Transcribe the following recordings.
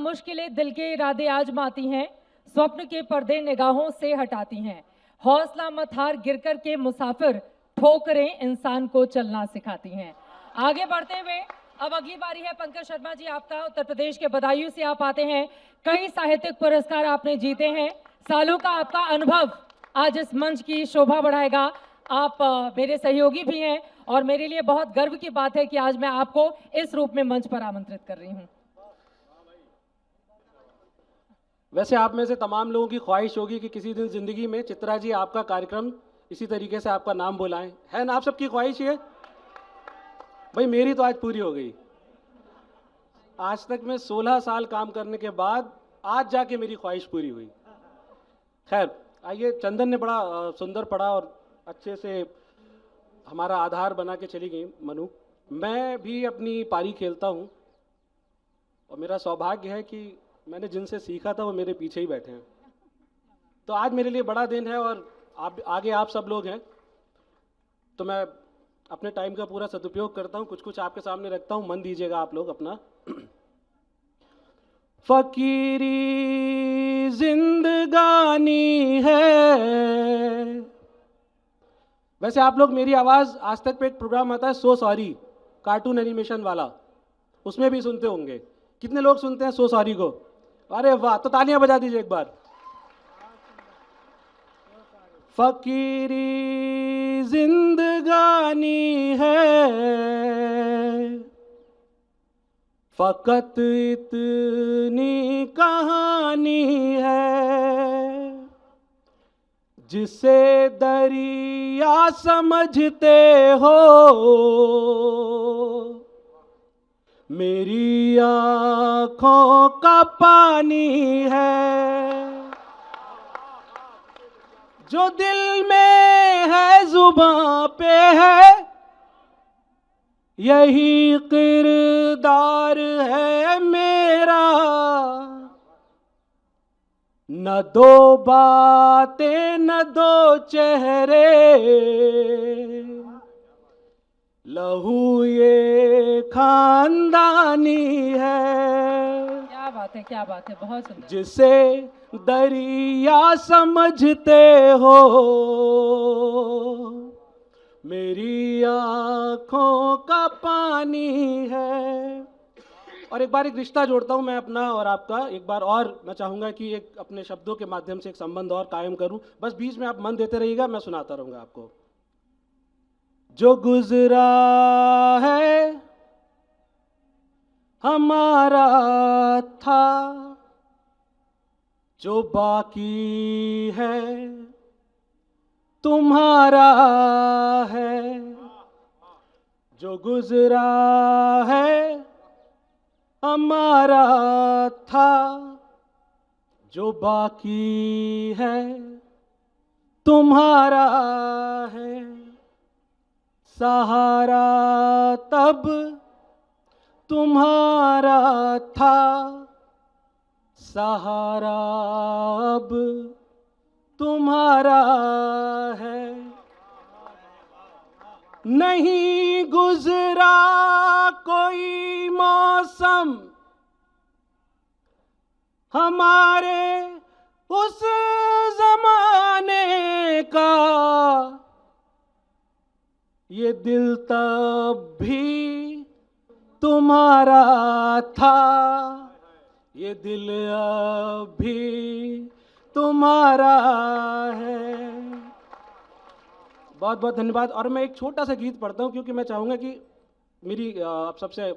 मुश्किलें दिल के इरादे आजमाती हैं, स्वप्न के पर्दे निगाहों से हटाती हैं। हौसला मत हार, गिरकर के मुसाफिर, ठोकरें इंसान को चलना सिखाती हैं। आगे बढ़ते हुए अब अगली बारी है पंकज शर्मा जी आपका। उत्तर प्रदेश के बदायूं से आप आते हैं, कई साहित्यिक पुरस्कार आपने जीते हैं, सालों का आपका अनुभव आज इस मंच की शोभा बढ़ाएगा। आप मेरे सहयोगी भी हैं और मेरे लिए बहुत गर्व की बात है कि आज मैं आपको इस रूप में मंच पर आमंत्रित कर रही हूं। वैसे आप में से तमाम लोगों की ख्वाहिश होगी कि किसी दिन जिंदगी में चित्रा जी आपका कार्यक्रम इसी तरीके से आपका नाम बुलाएं, है ना? आप सबकी ख्वाहिश है भाई। मेरी तो आज पूरी हो गई। आज तक मैं 16 साल काम करने के बाद आज जाके मेरी ख्वाहिश पूरी हुई। खैर आइए, चंदन ने बड़ा सुंदर पढ़ा और अच्छे से हमारा आधार बना के चली गई मनु। मैं भी अपनी पारी खेलता हूँ और मेरा सौभाग्य है कि मैंने जिनसे सीखा था वो मेरे पीछे ही बैठे हैं। तो आज मेरे लिए बड़ा दिन है और आगे आप सब लोग हैं, तो मैं अपने टाइम का पूरा सदुपयोग करता हूँ, कुछ कुछ आपके सामने रखता हूँ, मन दीजिएगा आप लोग अपना। फकीरी जिंदगानी है। वैसे आप लोग मेरी आवाज़ आज तक पे एक प्रोग्राम आता है सो सॉरी, कार्टून एनिमेशन वाला, उसमें भी सुनते होंगे। कितने लोग सुनते हैं सो सॉरी को? अरे वाह, तो तालियां बजा दीजिए एक बार। फकीरी जिंदगानी है, फकत इतनी कहानी है, जिसे दरिया समझते हो मेरी आँखों का पानी है। जो दिल में है जुबां पे है, यही किरदार है मेरा। न दो बातें न दो चेहरे, लहू ये खानदानी है। क्या बात है, क्या बात है, बहुत सुंदर। जिसे दरिया समझते हो मेरी आँखों का पानी है। और एक बार एक रिश्ता जोड़ता हूँ मैं अपना और आपका। एक बार और मैं चाहूँगा कि एक अपने शब्दों के माध्यम से एक संबंध और कायम करूँ। बस बीच में आप मन देते रहिएगा, मैं सुनाता रहूँगा आपको। जो गुजरा है हमारा था, जो बाकी है तुम्हारा है। जो गुजरा है हमारा था, जो बाकी है तुम्हारा है। सहारा तब तुम्हारा था, सहारा अब तुम्हारा है। नहीं गुजरा कोई मौसम हमारे उस जमाने का, ये दिल तब भी तुम्हारा था, ये दिल अब भी तुम्हारा है। बहुत बहुत धन्यवाद। और मैं एक छोटा सा गीत पढ़ता हूँ क्योंकि मैं चाहूँगा कि मेरी आप सबसे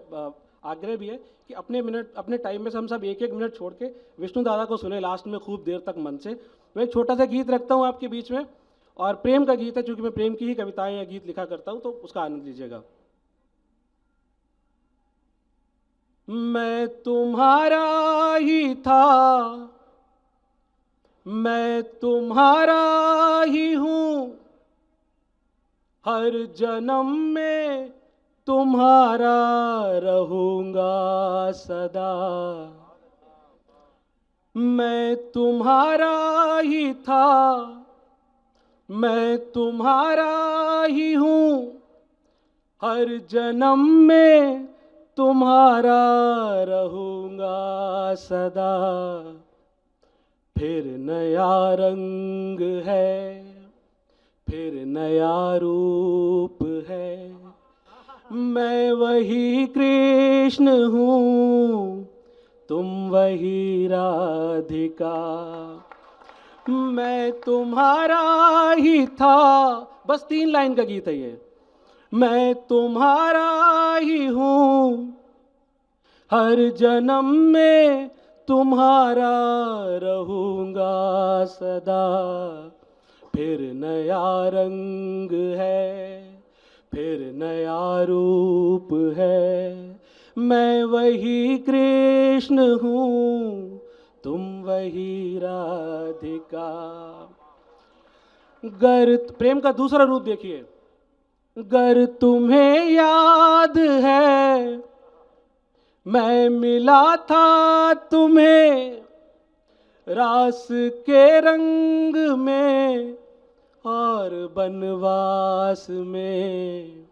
आग्रह भी है कि अपने टाइम में से हम सब एक एक मिनट छोड़ के विष्णु दादा को सुने लास्ट में खूब देर तक मन से। मैं एक छोटा सा गीत रखता हूँ आपके बीच में, और प्रेम का गीत है, क्योंकि मैं प्रेम की ही कविताएं या गीत लिखा करता हूँ, तो उसका आनंद लीजिएगा। मैं तुम्हारा ही था, मैं तुम्हारा ही हूँ, हर जन्म में तुम्हारा रहूंगा सदा। मैं तुम्हारा ही था, मैं तुम्हारा ही हूँ, हर जन्म में तुम्हारा रहूंगा सदा, फिर नया रंग है, फिर नया रूप है। मैं वही कृष्ण हूँ, तुम वही राधिका। मैं तुम्हारा ही था, बस 3 लाइन का गीत है ये। मैं तुम्हारा ही हूँ, हर जन्म में तुम्हारा रहूंगा सदा। फिर नया रंग है, फिर नया रूप है। मैं वही कृष्ण हूँ, तुम वही राधिका। गर प्रेम का दूसरा रूप देखिए। गर तुम्हें याद है, मैं मिला था तुम्हें रास के रंग में और बनवास में।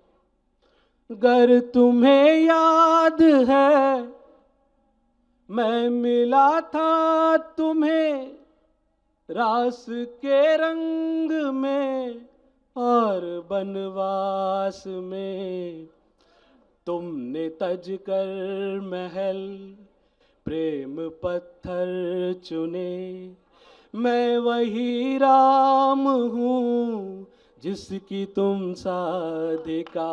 गर तुम्हें याद है, मैं मिला था तुम्हें रास के रंग में और बनवास में। तुमने तज कर महल प्रेम पत्थर चुने। मैं वही राम हूँ, जिसकी तुम साधिका।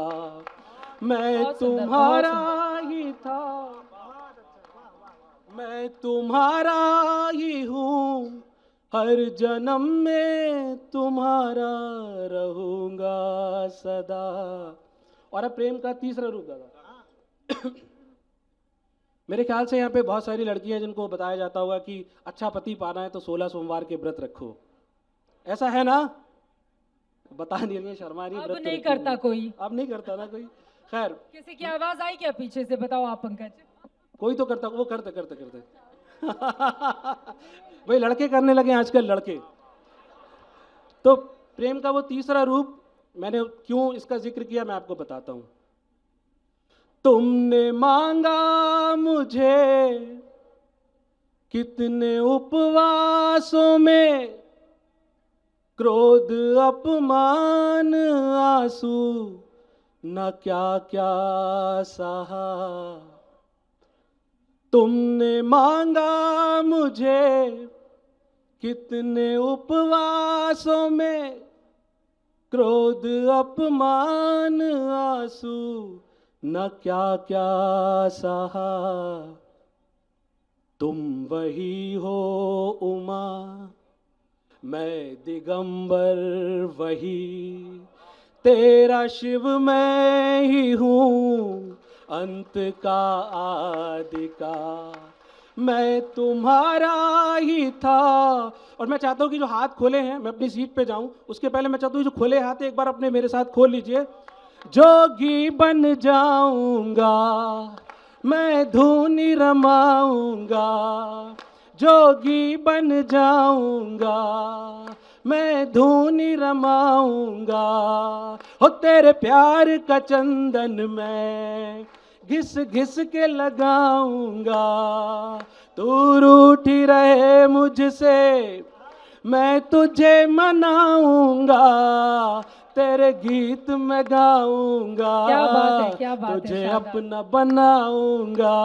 मैं बहुत सुंदर, बहुत तुम्हारा ही था, मैं तुम्हारा ही हूँ, हर जन्म में तुम्हारा रहूंगा सदा। और अब प्रेम का तीसरा रूप दादा। मेरे ख्याल से यहाँ पे बहुत सारी लड़कियां जिनको बताया जाता होगा कि अच्छा पति पाना है तो 16 सोमवार के व्रत रखो। ऐसा है ना? बता नहीं रही है, शर्मा रही है, अब व्रत तो नहीं रखी करता नहीं। कोई। अब नहीं करता ना कोई। खैर, किसी की आवाज आई क्या पीछे से? बताओ आप पंकज। कोई तो करता, वो करते करते करते। भाई लड़के करने लगे आजकल, लड़के। तो प्रेम का वो तीसरा रूप, मैंने क्यों इसका जिक्र किया मैं आपको बताता हूं। तुमने मांगा मुझे कितने उपवासों में, क्रोध अपमान आंसू न क्या क्या सहा। तुमने मांगा मुझे कितने उपवासों में, क्रोध अपमान आंसू न क्या क्या सहा। तुम वही हो उमा, मैं दिगंबर वही, तेरा शिव मैं ही हूँ, अंत का आदि का। मैं तुम्हारा ही था। और मैं चाहता हूँ कि जो हाथ खोले हैं, मैं अपनी सीट पे जाऊं उसके पहले मैं चाहता हूँ जो खोले हाथ है एक बार अपने मेरे साथ खोल लीजिए। जोगी बन जाऊंगा, मैं धुनी रमाऊंगा। जोगी बन जाऊंगा, मैं धुनी रमाऊंगा। हो तेरे प्यार का चंदन मैं घिस घिस के लगाऊंगा। तू रूठी रहे मुझसे, मैं तुझे मनाऊंगा। तेरे गीत मैं गाऊंगा, क्या बात है, क्या बात है, तुझे शानदार। अपना बनाऊंगा।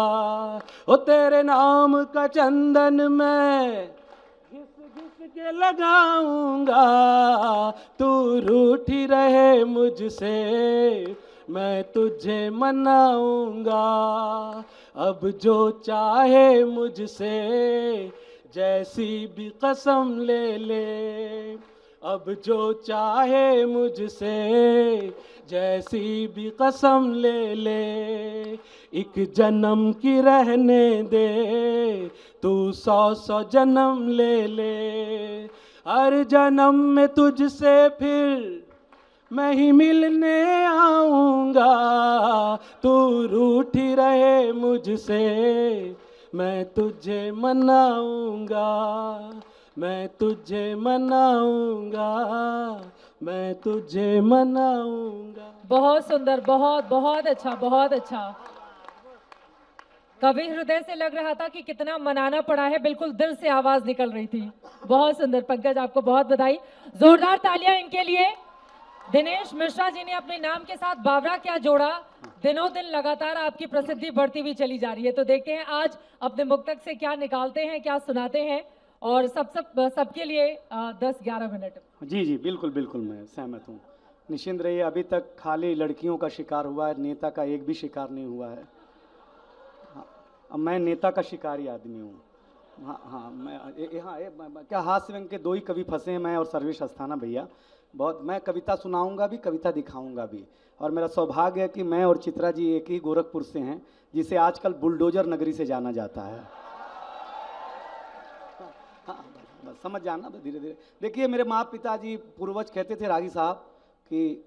ओ तेरे नाम का चंदन मैं घिस घिस के लगाऊंगा। तू रूठी रहे मुझसे, मैं तुझे मनाऊंगा। अब जो चाहे मुझसे जैसी भी कसम ले ले। अब जो चाहे मुझसे जैसी भी कसम ले ले। एक जन्म की रहने दे, तू 100 जन्म ले ले। हर जन्म में तुझसे फिर मैं ही मिलने आऊंगा। तू रूठी रहे मुझसे, मैं तुझे मनाऊंगा। मैं तुझे मनाऊंगा, मैं तुझे मनाऊंगा। बहुत सुंदर, बहुत बहुत अच्छा, बहुत अच्छा। कवि हृदय से लग रहा था कि कितना मनाना पड़ा है, बिल्कुल दिल से आवाज निकल रही थी। बहुत सुंदर पंकज, आपको बहुत बधाई। जोरदार तालियां इनके लिए। दिनेश मिश्रा जी ने अपने नाम के साथ बावरा क्या जोड़ा। दिनों दिन लगातार आपकी प्रसिद्धि बढ़ती हुई चली जा रही है। तो देखते हैं आज अपने मुक्तक से क्या निकालते हैं, क्या सुनाते हैं। और सबके लिए 10-11 मिनट। जी जी बिल्कुल बिल्कुल, मैं सहमत हूँ। निश्चिंत रहिए, अभी तक खाली लड़कियों का शिकार हुआ है, नेता का एक भी शिकार नहीं हुआ है। हाँ, अब मैं नेता का शिकारी आदमी हूँ। हाँ हाँ, क्या हास्य व्यंग के दो ही कवि फंसे हैं, मैं और सर्वेश अस्थाना भैया। बहुत, मैं कविता सुनाऊंगा भी, कविता दिखाऊंगा भी। और मेरा सौभाग्य है कि मैं और चित्रा जी एक ही गोरखपुर से हैं, जिसे आजकल बुलडोजर नगरी से जाना जाता है। हाँ, बस समझ जाना धीरे धीरे। देखिए, मेरे माँ पिताजी पूर्वज कहते थे रागी साहब कि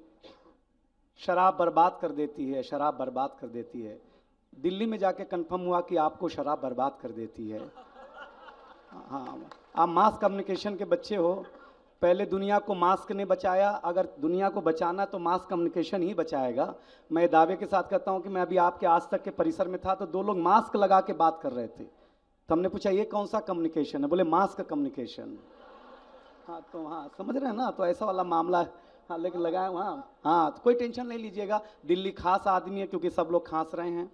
शराब बर्बाद कर देती है, शराब बर्बाद कर देती है। दिल्ली में जाके कंफर्म हुआ कि आपको शराब बर्बाद कर देती है। हाँ, आप मास कम्युनिकेशन के बच्चे हो। पहले दुनिया को मास्क ने बचाया, अगर दुनिया को बचाना तो मास कम्युनिकेशन ही बचाएगा। मैं दावे के साथ कहता हूँ कि मैं अभी आपके आज तक के परिसर में था तो दो लोग मास्क लगा के बात कर रहे थे, तो हमने पूछा ये कौन सा कम्युनिकेशन है, बोले मास्क कम्युनिकेशन। हाँ तो हाँ, समझ रहे हैं ना, तो ऐसा वाला मामला है। हाँ, लेकिन लगाए वहाँ। हाँ, तो कोई टेंशन नहीं लीजिएगा, दिल्ली खास आदमी है क्योंकि सब लोग खांस रहे हैं।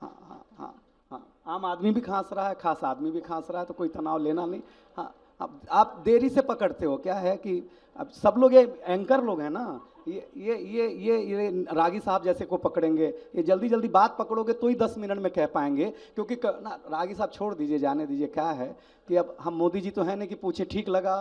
हाँ हाँ हाँ हाँ, आम आदमी भी खांस रहा है, खास आदमी भी खांस रहा है, तो कोई तनाव लेना नहीं। हाँ, अब आप देरी से पकड़ते हो, क्या है कि अब सब लोग ये एंकर लोग हैं ना, ये रागी साहब जैसे को पकड़ेंगे, ये जल्दी जल्दी बात पकड़ोगे तो ही 10 मिनट में कह पाएंगे। क्योंकि ना, रागी साहब छोड़ दीजिए, जाने दीजिए। क्या है कि अब हम मोदी जी तो है नहीं कि पूछे ठीक लगा।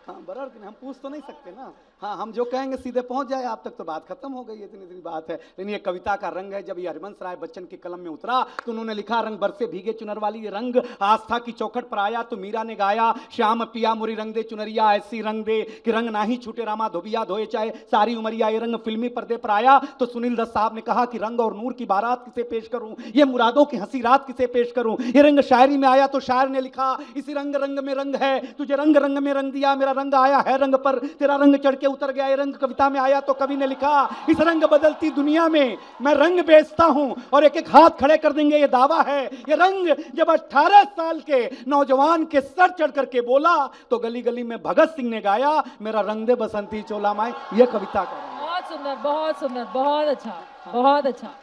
हाँ, बराबर, हम पूछ तो नहीं सकते ना। हाँ, हम जो कहेंगे सीधे पहुंच जाए आप तक, तो बात खत्म हो गई, इतनी इतनी बात है। लेकिन ये कविता का रंग है। जब ये हरिवंश राय बच्चन की कलम में उतरा तो उन्होंने लिखा, रंग बरसे भीगे चुनर वाली ये रंग, आस्था की चौखट पर आया तो मीरा ने गाया, श्याम पिया मुरी रंग दे चुनरिया ऐसी रंग दे कि रंग ना ही छूटे रामा धोबिया धोए चाहे सारी उमरिया। ये रंग फिल्मी पर्दे पर आया तो सुनील दत्त साहब ने कहा कि रंग और नूर की बारात किसे पेश करूं, ये मुरादों की हंसी रात किसे पेश करूं। ये रंग शायरी में आया तो शायर ने लिखा, इसी रंग रंग में रंग है, तुझे रंग रंग में रंग दिया, मेरा रंग आया है रंग पर, तेरा रंग चढ़ के उतर गया। ये रंग कविता में आया तो कवि ने लिखा, इस रंग बदलती दुनिया में मैं रंग बेचता हूं और एक एक हाथ खड़े कर देंगे ये दावा है। ये रंग जब 18 साल के नौजवान के सर चढ़ करके बोला तो गली गली में भगत सिंह ने गाया, मेरा रंग दे बसंती चोला माए। ये कविता का रंग। बहुत सुंदर, बहुत सुंदर, बहुत अच्छा, बहुत अच्छा।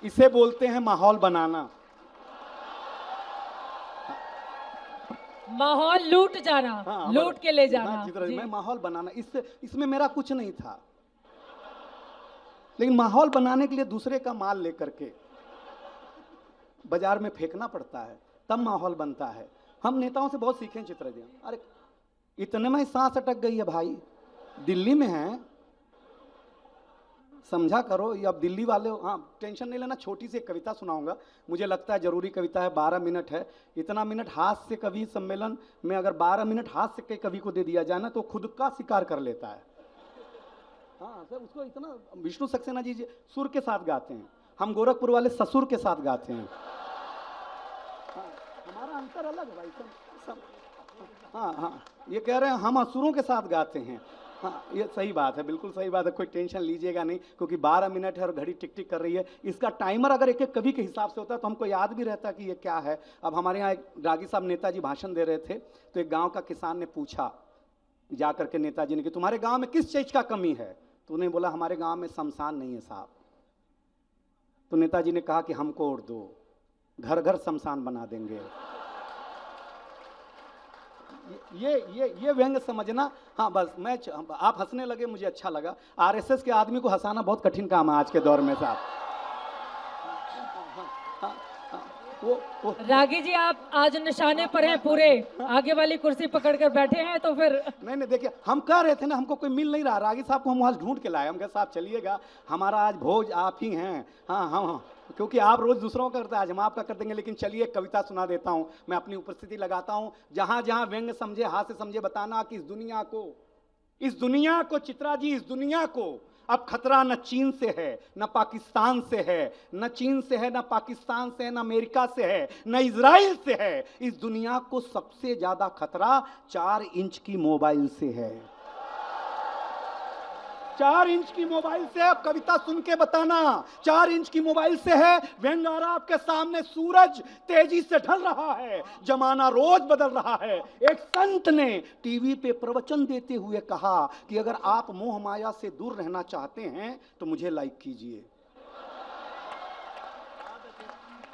इसे बोलते हैं माहौल बनाना। माहौल लूट जाना। हाँ, लूट के ले जाना। मैं माहौल बनाना, इसमें मेरा कुछ नहीं था, लेकिन माहौल बनाने के लिए दूसरे का माल लेकर के बाजार में फेंकना पड़ता है, तब माहौल बनता है। हम नेताओं से बहुत सीखे चित्रा जी। अरे इतने में सांस अटक गई है भाई, दिल्ली में है, समझा करो। ये अब दिल्ली वाले हो। हाँ, टेंशन नहीं लेना, छोटी सी एक कविता सुनाऊंगा, मुझे लगता है जरूरी कविता है, 12 मिनट है। इतना मिनट हास्य कवि सम्मेलन में अगर 12 मिनट हास्य के कवि को दे दिया जाए ना तो खुद का शिकार कर लेता है। हाँ सर, उसको इतना, विष्णु सक्सेना जी सुर के साथ गाते हैं, हम गोरखपुर वाले ससुर के साथ गाते हैं। हाँ, हमारा अंतर अलग है भाई सब। हाँ हाँ, ये कह रहे हैं हम असुरों के साथ गाते हैं। हाँ, ये सही बात है, बिल्कुल सही बात है, कोई टेंशन लीजिएगा नहीं, क्योंकि 12 मिनट है और घड़ी टिक टिक कर रही है। इसका टाइमर अगर एक एक कवि के हिसाब से होता है तो हमको याद भी रहता कि ये क्या है। अब हमारे यहाँ एक रागी साहब नेताजी भाषण दे रहे थे, तो एक गांव का किसान ने पूछा जा करके नेताजी ने कि तुम्हारे गांव में किस चीज का कमी है, तो उन्हें बोला हमारे गांव में शमशान नहीं है साहब। तो नेताजी ने कहा कि हमको और दो, घर घर शमशान बना देंगे। ये व्यंग समझना। हाँ बस, मैं आप हंसने लगे, मुझे अच्छा लगा। आरएसएस के आदमी को हंसाना बहुत कठिन काम है आज के दौर में साहब। वो रागी जी, आप आज निशाने पर हैं पूरे, आगे वाली कुर्सी पकड़कर बैठे हैं तो फिर नहीं देखिए, हम कह रहे थे ना, हमको कोई मिल नहीं रहा, रागी साहब को हम वहां ढूंढ के लाए। हम कहे साहब चलिएगा, हमारा आज भोज आप ही हैं। हाँ हाँ, क्योंकि आप रोज दूसरों का करते हैं, आज हम आपका कर देंगे। लेकिन चलिए कविता सुना देता हूं, मैं अपनी उपस्थिति लगाता हूं। जहां जहां व्यंग समझे, हास्य समझे, बताना कि इस दुनिया को चित्रा जी, इस दुनिया को अब खतरा न चीन से है, न पाकिस्तान से है, न चीन से है, न पाकिस्तान से है, न अमेरिका से है, न इजराइल से है। इस दुनिया को सबसे ज्यादा खतरा 4 इंच की मोबाइल से है। 4 इंच की मोबाइल से अब कविता सुन के बताना। 4 इंच की मोबाइल से है व्यंग आ रहा आपके सामने, सूरज तेजी से ढल रहा है, जमाना रोज बदल रहा है। एक संत ने टीवी पे प्रवचन देते हुए कहा कि अगर आप मोह माया से दूर रहना चाहते हैं तो मुझे लाइक कीजिए।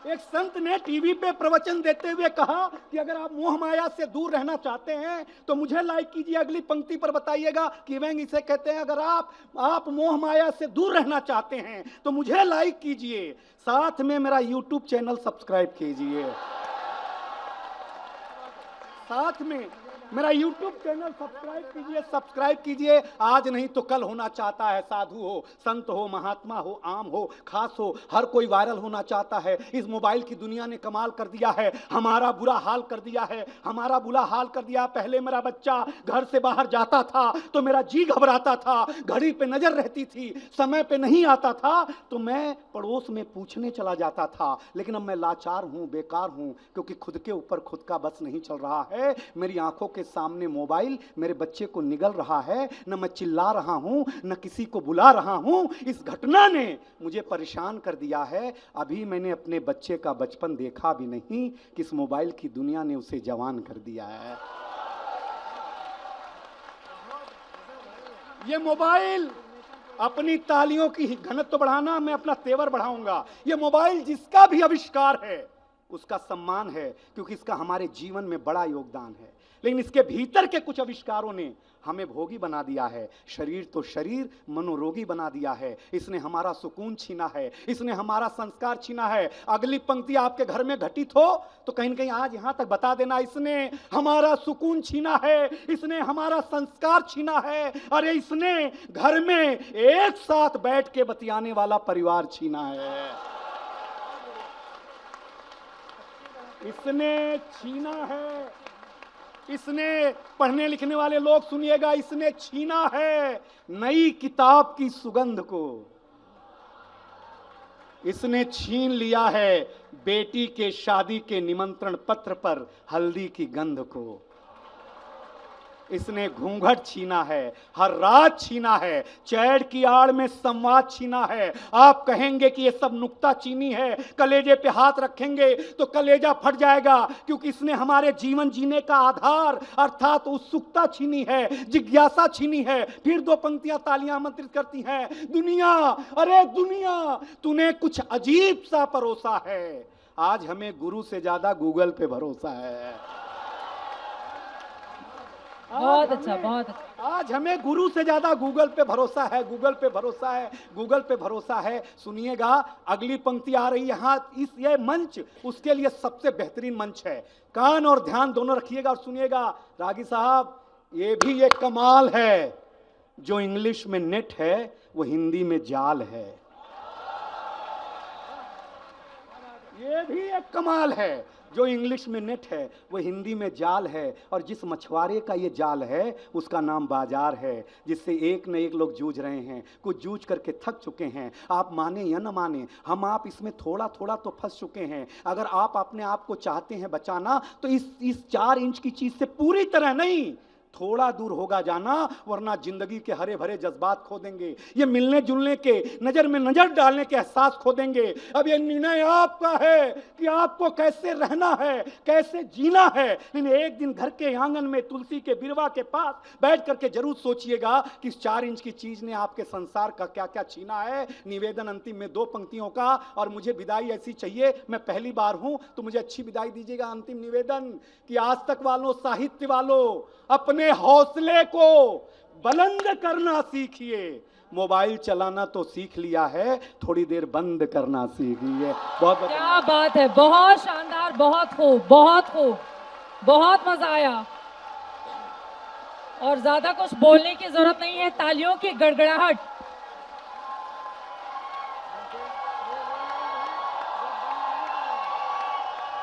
एक संत ने टीवी पे प्रवचन देते हुए कहा कि अगर आप मोह माया से दूर रहना चाहते हैं तो मुझे लाइक कीजिए। अगली पंक्ति पर बताइएगा कि व्यंग इसे कहते हैं, अगर आप मोह माया से दूर रहना चाहते हैं तो मुझे लाइक कीजिए, साथ में मेरा यूट्यूब चैनल सब्सक्राइब कीजिए। साथ में मेरा YouTube चैनल सब्सक्राइब कीजिए। आज नहीं तो कल होना चाहता है। साधु हो, संत हो, महात्मा हो, आम हो, खास हो, हर कोई वायरल होना चाहता है। इस मोबाइल की दुनिया ने कमाल कर दिया है, हमारा बुरा हाल कर दिया है, हमारा बुरा हाल कर दिया। पहले मेरा बच्चा घर से बाहर जाता था तो मेरा जी घबराता था, घड़ी पे नजर रहती थी, समय पे नहीं आता था तो मैं पड़ोस में पूछने चला जाता था। लेकिन अब मैं लाचार हूं, बेकार हूं, क्योंकि खुद के ऊपर खुद का बस नहीं चल रहा है। मेरी आंखों के सामने मोबाइल मेरे बच्चे को निगल रहा है, न मैं चिल्ला रहा हूं, न किसी को बुला रहा हूं। इस घटना ने मुझे परेशान कर दिया है। अभी मैंने अपने बच्चे का बचपन देखा भी नहीं कि इस मोबाइल की दुनिया ने उसे जवान कर दिया है। ये मोबाइल अपनी तालियों की घनत्व बढ़ाना, मैं अपना तेवर बढ़ाऊंगा। ये मोबाइल जिसका भी आविष्कार है उसका सम्मान है, क्योंकि इसका हमारे जीवन में बड़ा योगदान है। लेकिन इसके भीतर के कुछ आविष्कारों ने हमें भोगी बना दिया है। शरीर तो शरीर, मनोरोगी बना दिया है। इसने हमारा सुकून छीना है, इसने हमारा संस्कार छीना है। अगली पंक्ति आपके घर में घटित हो तो कहीं न कहीं आज यहां तक बता देना, इसने हमारा सुकून छीना है, इसने हमारा संस्कार छीना है। अरे इसने घर में एक साथ बैठ के बतियाने वाला परिवार छीना है, इसने छीना है। इसने, पढ़ने लिखने वाले लोग सुनिएगा, इसने छीना है नई किताब की सुगंध को। इसने छीन लिया है बेटी के शादी के निमंत्रण पत्र पर हल्दी की गंध को। इसने घूंघट छीना है, हर रात छीना है, चैड़ की आड़ में संवाद छीना है। आप कहेंगे कि ये सब नुक्ता चीनी है, कलेजे पे हाथ रखेंगे तो कलेजा फट जाएगा, क्योंकि इसने हमारे जीवन जीने का आधार अर्थात उत्सुकता छीनी है, जिज्ञासा छीनी है। फिर 2 पंक्तियां तालियां आमंत्रित करती हैं, दुनिया, अरे दुनिया तूने कुछ अजीब सा परोसा है। आज हमें गुरु से ज्यादा गूगल पे भरोसा है। बहुत अच्छा, बहुत अच्छा। आज हमें गुरु से ज्यादा गूगल पे भरोसा है, गूगल पे भरोसा है, गूगल पे भरोसा है। सुनिएगा, अगली पंक्ति आ रही है यहां। ये मंच उसके लिए सबसे बेहतरीन मंच है। कान और ध्यान दोनों रखिएगा और सुनिएगा। रागी साहब, ये भी एक कमाल है, जो इंग्लिश में नेट है वो हिंदी में जाल है। ये भी एक कमाल है, जो इंग्लिश में नेट है वो हिंदी में जाल है। और जिस मछुआरे का ये जाल है उसका नाम बाजार है, जिससे एक न एक लोग जूझ रहे हैं, कुछ जूझ करके थक चुके हैं। आप माने या न माने, हम आप इसमें थोड़ा थोड़ा तो फंस चुके हैं। अगर आप अपने आप को चाहते हैं बचाना तो इस 4 इंच की चीज से पूरी तरह नहीं, थोड़ा दूर होगा जाना, वरना जिंदगी के हरे भरे जज्बात खो देंगे, ये मिलने जुलने के, नजर में नजर डालने के एहसास खो देंगे। अब ये निर्णय आपका है कि आपको कैसे रहना है, कैसे जीना है। लेकिन एक दिन घर के आंगन में तुलसी के बिरवा के पास बैठ करके जरूर सोचिएगा कि इस 4 इंच की चीज ने आपके संसार का क्या क्या छीना है। निवेदन अंतिम में 2 पंक्तियों का, और मुझे विदाई ऐसी चाहिए, मैं पहली बार हूं तो मुझे अच्छी विदाई दीजिएगा। अंतिम निवेदन कि आज तक वालों, साहित्य वालों, अपने हौसले को बुलंद करना सीखिए। मोबाइल चलाना तो सीख लिया है, थोड़ी देर बंद करना सीखिए। बहुत क्या बात है, बहुत शानदार, बहुत खूब, बहुत खूब, बहुत मजा आया। और ज्यादा कुछ बोलने की जरूरत नहीं है, तालियों की गड़गड़ाहट